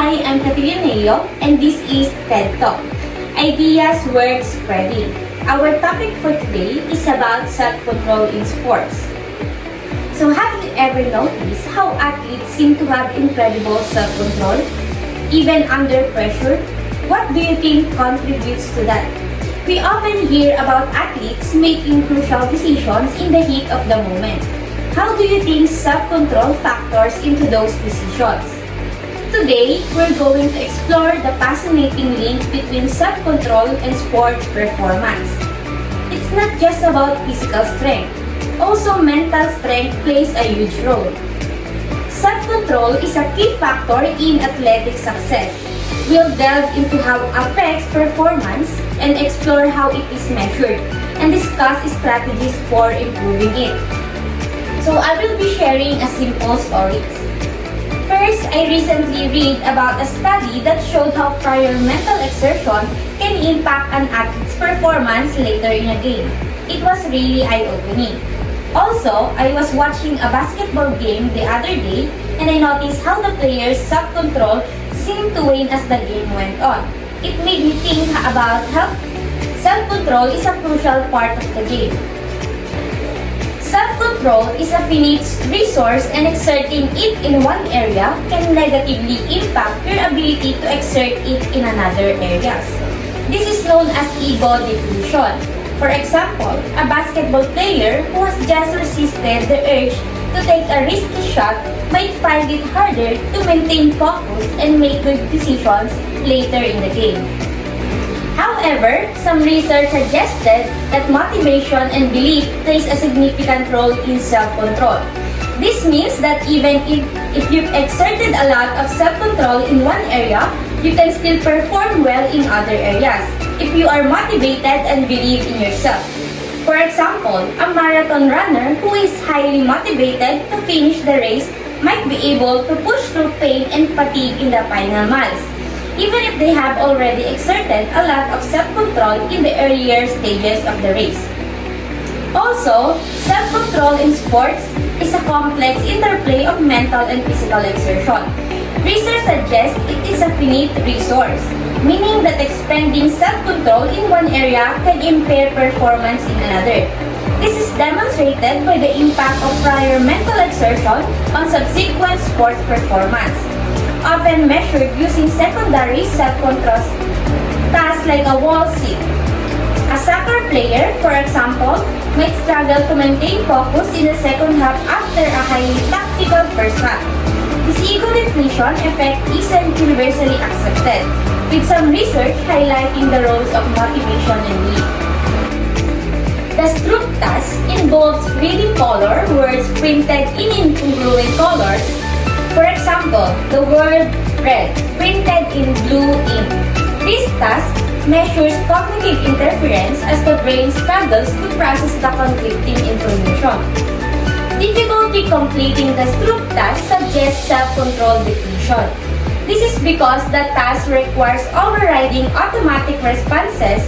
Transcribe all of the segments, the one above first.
Hi, I'm Catilinayo, and this is TED Talk, Ideas Worth Spreading. Our topic for today is about self-control in sports. So have you ever noticed how athletes seem to have incredible self-control, even under pressure? What do you think contributes to that? We often hear about athletes making crucial decisions in the heat of the moment. How do you think self-control factors into those decisions? Today, we're going to explore the fascinating link between self-control and sports performance. It's not just about physical strength. Also, mental strength plays a huge role. Self-control is a key factor in athletic success. We'll delve into how it affects performance and explore how it is measured and discuss strategies for improving it. So I will be sharing a simple story. First, I recently read about a study that showed how prior mental exertion can impact an athlete's performance later in a game. It was really eye-opening. Also, I was watching a basketball game the other day and I noticed how the players' self-control seemed to wane as the game went on. It made me think about how self-control is a crucial part of the game. Self-control is a finite resource and exerting it in one area can negatively impact your ability to exert it in another areas. This is known as ego depletion. For example, a basketball player who has just resisted the urge to take a risky shot might find it harder to maintain focus and make good decisions later in the game. However, some research suggested that motivation and belief plays a significant role in self-control. This means that even if you've exerted a lot of self-control in one area, you can still perform well in other areas if you are motivated and believe in yourself. For example, a marathon runner who is highly motivated to finish the race might be able to push through pain and fatigue in the final miles, even if they have already exerted a lot of self-control in the earlier stages of the race. Also, self-control in sports is a complex interplay of mental and physical exertion. Research suggests it is a finite resource, meaning that expending self-control in one area can impair performance in another. This is demonstrated by the impact of prior mental exertion on subsequent sports performance, often measured using secondary self-control tasks like a wall sit. A soccer player, for example, might struggle to maintain focus in the second half after a highly tactical first half. This ego depletion effect isn't universally accepted, with some research highlighting the roles of motivation and belief. The Stroop task involves reading color words printed in incongruent colors. For example, the word red printed in blue ink. This task measures cognitive interference as the brain struggles to process the conflicting information. Difficulty completing the Stroop task suggests self-control depletion. This is because the task requires overriding automatic responses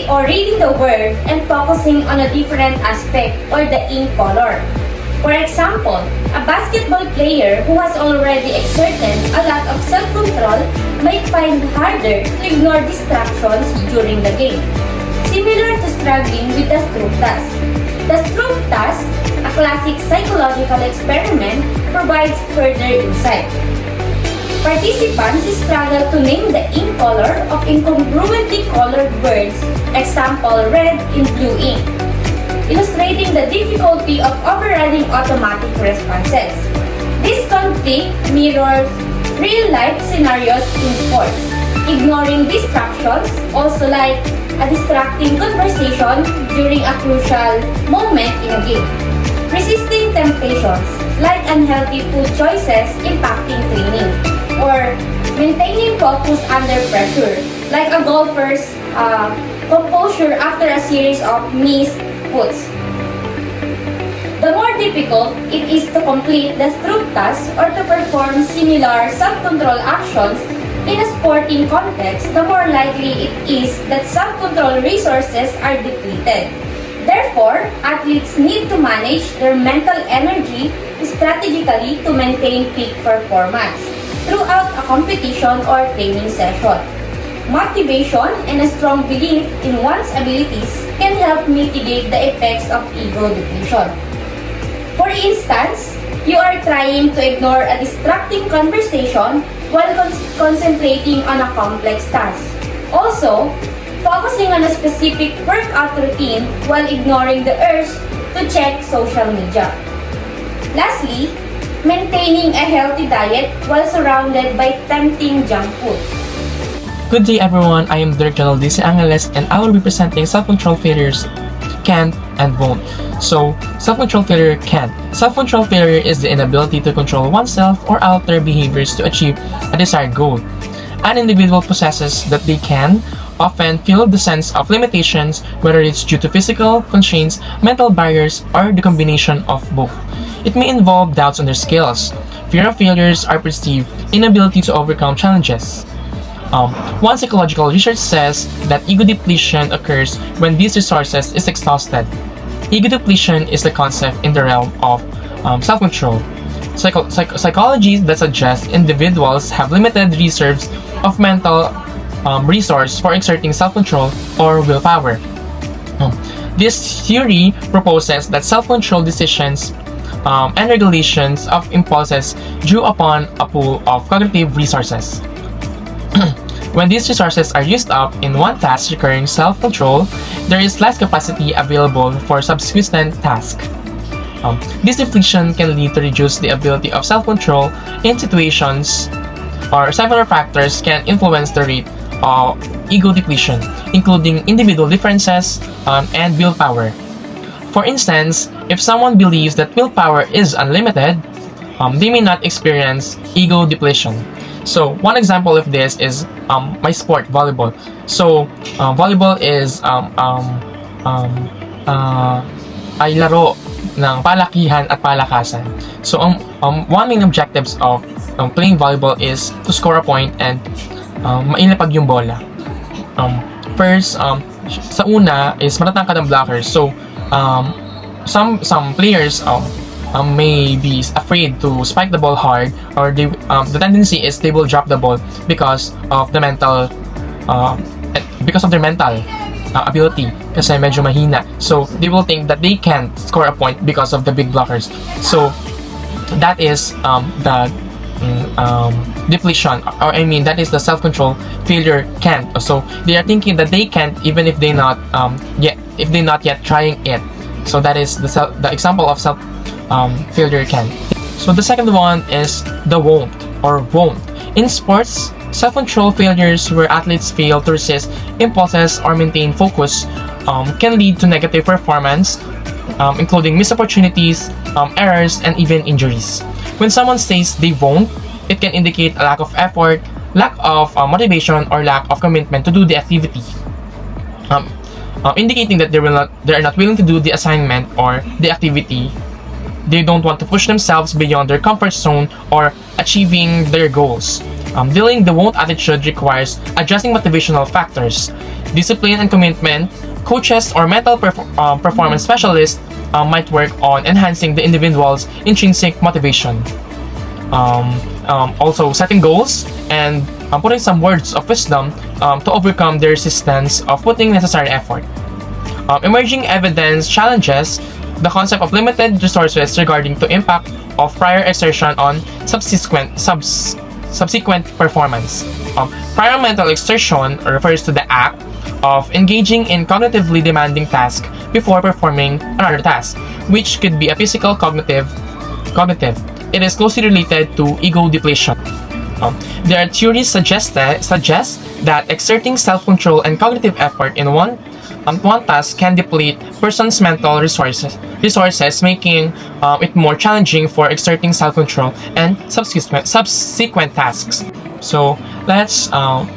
or reading the word and focusing on a different aspect or the ink color. For example, a basketball player who has already exerted a lot of self-control might find it harder to ignore distractions during the game, similar to struggling with the Stroop task. The Stroop task, a classic psychological experiment, provides further insight. Participants struggle to name the ink color of incongruently colored words, example red in blue ink, illustrating the difficulty of overriding automatic responses. This conflict mirrors real-life scenarios in sports. Ignoring distractions, also like a distracting conversation during a crucial moment in a game. Resisting temptations, like unhealthy food choices impacting training. Or maintaining focus under pressure, like a golfer's composure after a series of missed puts. The more difficult it is to complete the Stroop task or to perform similar self-control actions in a sporting context, the more likely it is that self-control resources are depleted. Therefore, athletes need to manage their mental energy strategically to maintain peak performance. throughout a competition or training session. Motivation and a strong belief in one's abilities can help mitigate the effects of ego depletion. For instance, you are trying to ignore a distracting conversation while concentrating on a complex task. Also, focusing on a specific workout routine while ignoring the urge to check social media. Lastly, maintaining a healthy diet while surrounded by tempting junk food. Good day everyone, I am Director DC Angeles and I will be presenting self-control failures can and won't. So, self-control failure can. Self-control failure is the inability to control oneself or alter behaviors to achieve a desired goal. An individual possesses that they can often feel the sense of limitations, whether it's due to physical constraints, mental barriers, or the combination of both. It may involve doubts on their skills. Fear of failures are perceived inability to overcome challenges. One psychological research says that ego depletion occurs when these resources is exhausted. Ego depletion is the concept in the realm of self-control. Psychology that suggests individuals have limited reserves of mental resource for exerting self-control or willpower. This theory proposes that self-control decisions and regulations of impulses drew upon a pool of cognitive resources. When these resources are used up in one task requiring self-control, there is less capacity available for subsequent tasks. This depletion can lead to reduce the ability of self-control in situations, or several factors can influence the rate of ego depletion, including individual differences and willpower. For instance, if someone believes that willpower is unlimited, they may not experience ego depletion. So one example of this is my sport, volleyball. So volleyball is ay laro ng palakihan at palakasan. So one main objectives of playing volleyball is to score a point and mailapag yung bola. First, sa una is matatangkad ang blockers. So some players may be afraid to spike the ball hard, or the tendency is they will drop the ball because of the mental because of their mental ability, kasi medyo mahina. So they will think that they can't score a point because of the big blockers. So that is the depletion, or I mean that is the self-control failure can't. So they are thinking that they can't even if they're not yet trying it. So that is the example of self failure can. So the second one is the won't or won't. In sports, self-control failures where athletes fail to resist impulses or maintain focus can lead to negative performance, including missed opportunities, errors, and even injuries. When someone says they won't, it can indicate a lack of effort, lack of motivation, or lack of commitment to do the activity, indicating that they are not willing to do the assignment or the activity. They don't want to push themselves beyond their comfort zone or achieving their goals. Dealing the won't attitude requires addressing motivational factors. Discipline and commitment, coaches or mental performance specialists might work on enhancing the individual's intrinsic motivation. Also setting goals and putting some words of wisdom to overcome the resistance of putting necessary effort. Emerging evidence challenges the concept of limited resources regarding the impact of prior exertion on subsequent performance. Prior mental exertion refers to the act of engaging in cognitively demanding task before performing another task, which could be a physical cognitive. It is closely related to ego depletion. There are theories suggest that exerting self-control and cognitive effort in one task can deplete person's mental resources, making it more challenging for exerting self-control and subsequent tasks. So let's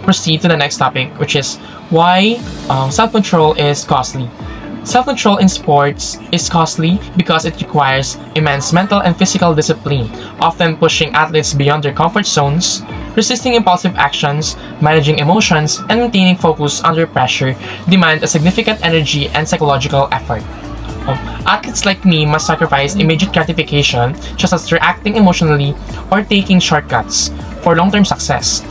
proceed to the next topic, which is why self-control is costly. Self-control in sports is costly because it requires immense mental and physical discipline, often pushing athletes beyond their comfort zones. Resisting impulsive actions, managing emotions, and maintaining focus under pressure demand a significant energy and psychological effort. Athletes like me must sacrifice immediate gratification, such as reacting emotionally or taking shortcuts. for long-term success.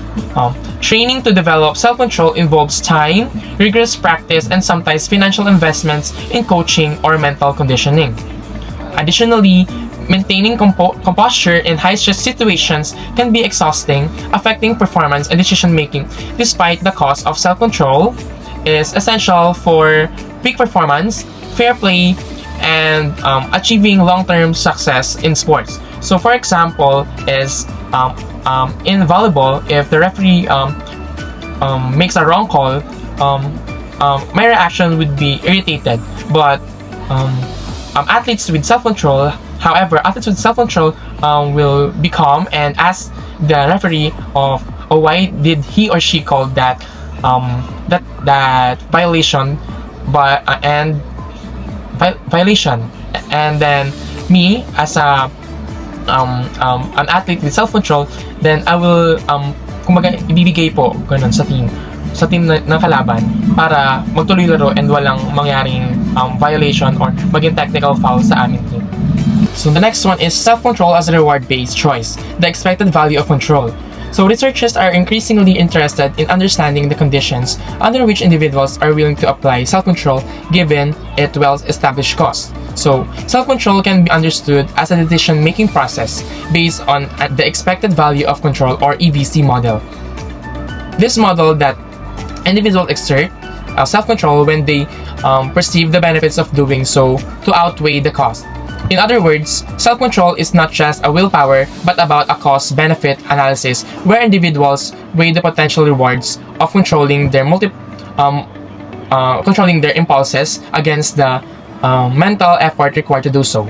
Training to develop self-control involves time, rigorous practice, and sometimes financial investments in coaching or mental conditioning. Additionally, maintaining composure in high-stress situations can be exhausting, affecting performance and decision-making. Despite the cost of self-control is essential for peak performance, fair play, and achieving long-term success in sports. So, for example, is in volleyball, if the referee makes a wrong call, my reaction would be irritated. But athletes with self-control, will be calm and ask the referee of why did he or she call that violation, violation, and then me as an athlete with self-control, then I will kumbaga ibibigay po ganun sa team ng kalaban para magtuloy laro and walang mangyaring violation or maging technical foul sa aming team. So the next one is self-control as a reward-based choice, the expected value of control. So researchers are increasingly interested in understanding the conditions under which individuals are willing to apply self-control given its well-established cost. So self-control can be understood as a decision-making process based on the expected value of control or EVC model. This model that individuals exert self-control when they perceive the benefits of doing so to outweigh the cost. In other words, self-control is not just a willpower but about a cost-benefit analysis where individuals weigh the potential rewards of controlling their impulses against the mental effort required to do so.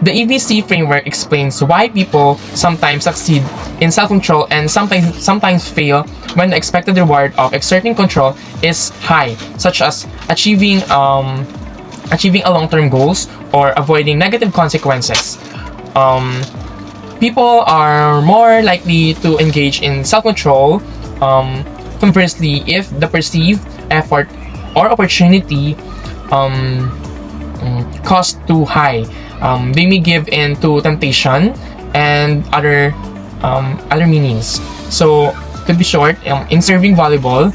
The EVC framework explains why people sometimes succeed in self-control and sometimes fail when the expected reward of exerting control is high, such as achieving a long-term goals or avoiding negative consequences. People are more likely to engage in self-control. Conversely, if the perceived effort or opportunity cost too high, they may give in to temptation and other meanings. So, to be short, in serving volleyball,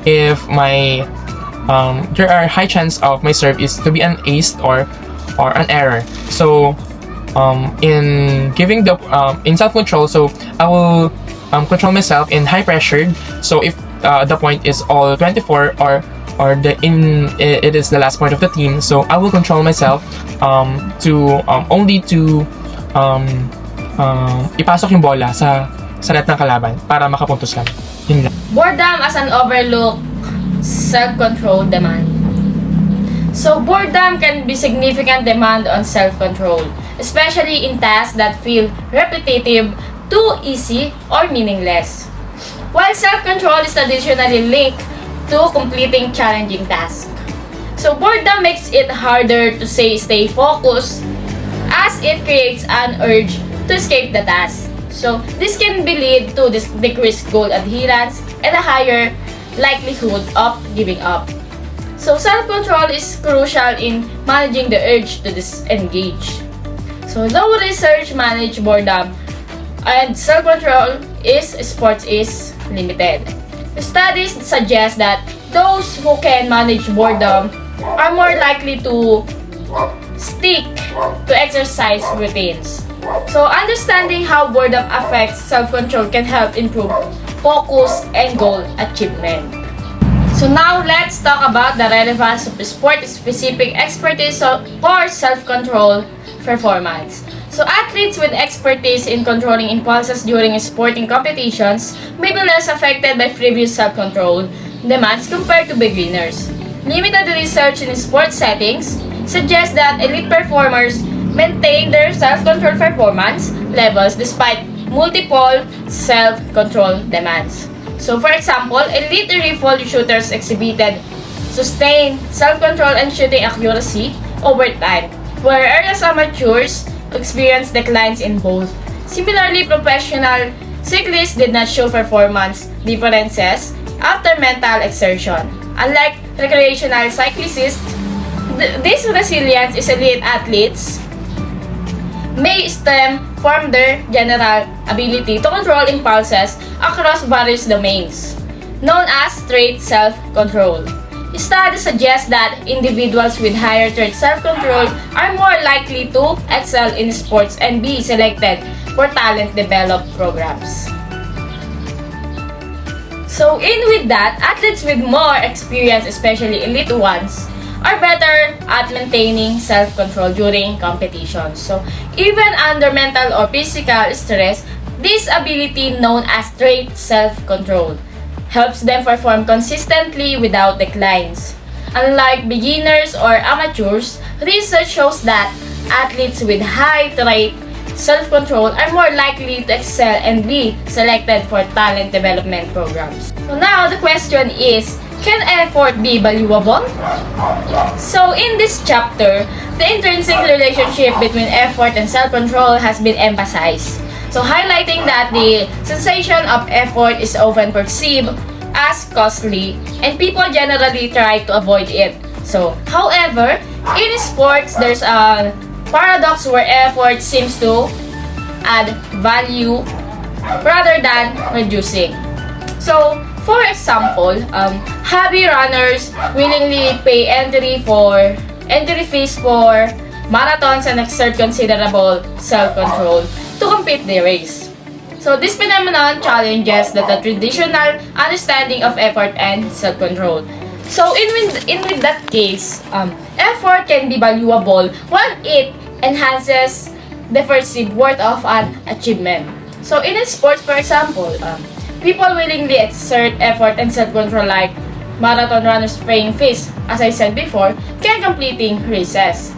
if my there are high chance of my serve is to be an ace or an error. So in giving the in self-control, so I will control myself in high pressured. So if the point is all 24 or it is the last point of the team, so I will control myself to only to ipasok yung bola sa net ng kalaban para makapuntos kami. Yun lang. Boredom as an overlooked self-control demand. So boredom can be significant demand on self-control, especially in tasks that feel repetitive, too easy, or meaningless. While self-control is traditionally linked to completing challenging tasks. So boredom makes it harder to stay focused as it creates an urge to escape the task. So this can lead to decreased goal adherence and a higher likelihood of giving up. So self-control is crucial in managing the urge to disengage. So though research manage boredom and self-control sports is limited. Studies suggest that those who can manage boredom are more likely to stick to exercise routines. So understanding how boredom affects self-control can help improve focus and goal achievement. So now let's talk about the relevance of sport-specific expertise for self-control performance. So athletes with expertise in controlling impulses during sporting competitions may be less affected by previous self-control demands compared to beginners. Limited research in sports settings suggests that elite performers maintain their self-control performance levels despite multiple self-control demands. So for example, elite rifle shooters exhibited sustained self-control and shooting accuracy over time, whereas amateurs experienced declines in both. Similarly, professional cyclists did not show performance differences after mental exertion. Unlike recreational cyclists, this resilience is elite athletes may stem from their general ability to control impulses across various domains, known as trait self-control. Studies suggest that individuals with higher trait self-control are more likely to excel in sports and be selected for talent development programs. So in with that, athletes with more experience, especially elite ones, are better at maintaining self-control during competitions. So even under mental or physical stress, this ability known as trait self-control helps them perform consistently without declines. Unlike beginners or amateurs, research shows that athletes with high trait self-control are more likely to excel and be selected for talent development programs. So now the question is, can effort be valuable? So in this chapter, the intrinsic relationship between effort and self-control has been emphasized. So highlighting that the sensation of effort is often perceived as costly and people generally try to avoid it. So however, in sports, there's a paradox where effort seems to add value rather than reducing. So for example, hobby runners willingly pay entry fees for marathons and exert considerable self-control to complete the race. So this phenomenon challenges the traditional understanding of effort and self-control. So in with that case, effort can be valuable when it enhances the perceived worth of an achievement. So in sports, for example, people willingly exert effort and self-control like marathon runners paying fees, as I said before, can completing races.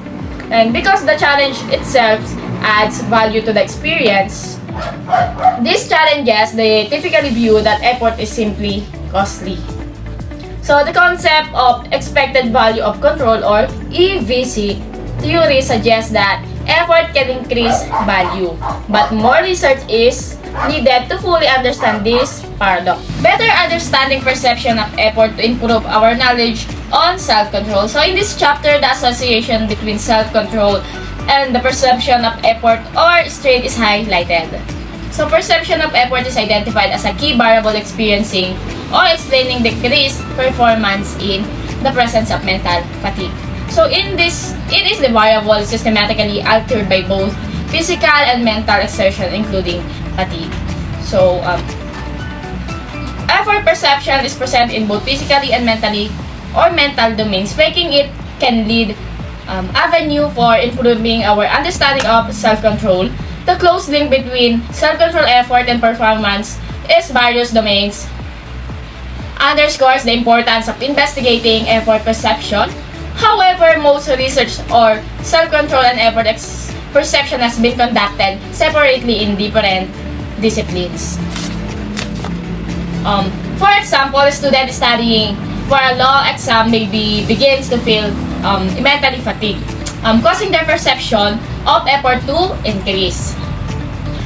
And because the challenge itself adds value to the experience, these challenges, they typically view that effort is simply costly. So the concept of expected value of control or EVC theory suggests that effort can increase value, but more research is needed to fully understand this paradox. Better understanding perception of effort to improve our knowledge on self-control. So in this chapter, the association between self-control and the perception of effort or strain is highlighted. So perception of effort is identified as a key variable experiencing or explaining decreased performance in the presence of mental fatigue. So in this, it is the variable systematically altered by both physical and mental exertion, including fatigue. So effort perception is present in both physically and mentally or mental domains, making it can lead avenue for improving our understanding of self-control. The close link between self-control effort and performance is various domains underscores the importance of investigating effort perception. However, most research or self-control and effort perception has been conducted separately in different disciplines. For example, a student studying for a law exam maybe begins to feel mentally fatigued, causing their perception of effort to increase.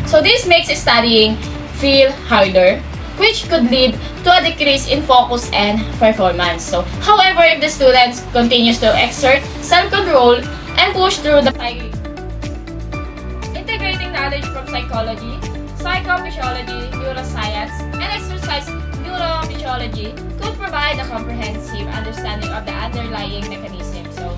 So this makes studying feel harder, which could lead to a decrease in focus and performance. So, however, if the student continues to exert self-control and push through the integrating knowledge from psychology, psychophysiology, neuroscience, and exercise neurophysiology could provide a comprehensive understanding of the underlying mechanism. So,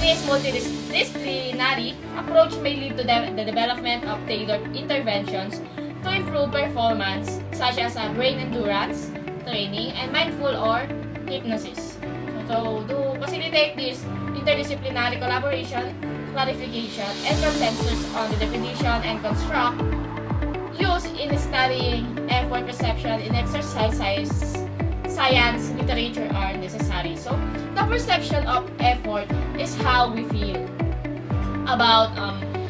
this multidisciplinary approach may lead to the development of tailored interventions to improve performance, such as brain endurance training and mindful or hypnosis. So, to facilitate this interdisciplinary collaboration, clarification, and consensus on the definition and construct used in studying effort perception in exercise science literature are necessary. So, the perception of effort is how we feel about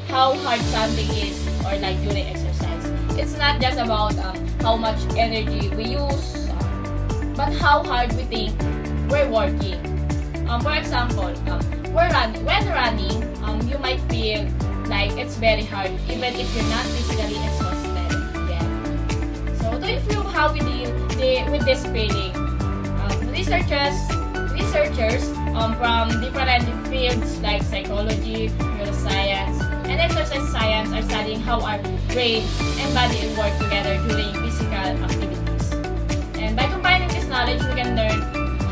how hard something is or like during exercise. It's not just about how much energy we use, but how hard we think we're working. For example, when running, you might feel like it's very hard even if you're not physically exhausted yet. So to improve how we deal with this feeling, researchers from different fields like psychology, neuroscience, and exercise science are studying how our brain and body work together during physical activities. And by combining this knowledge, we can learn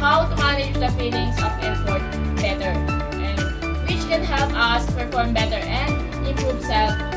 how to manage the feelings of effort better, and which can help us perform better and improve self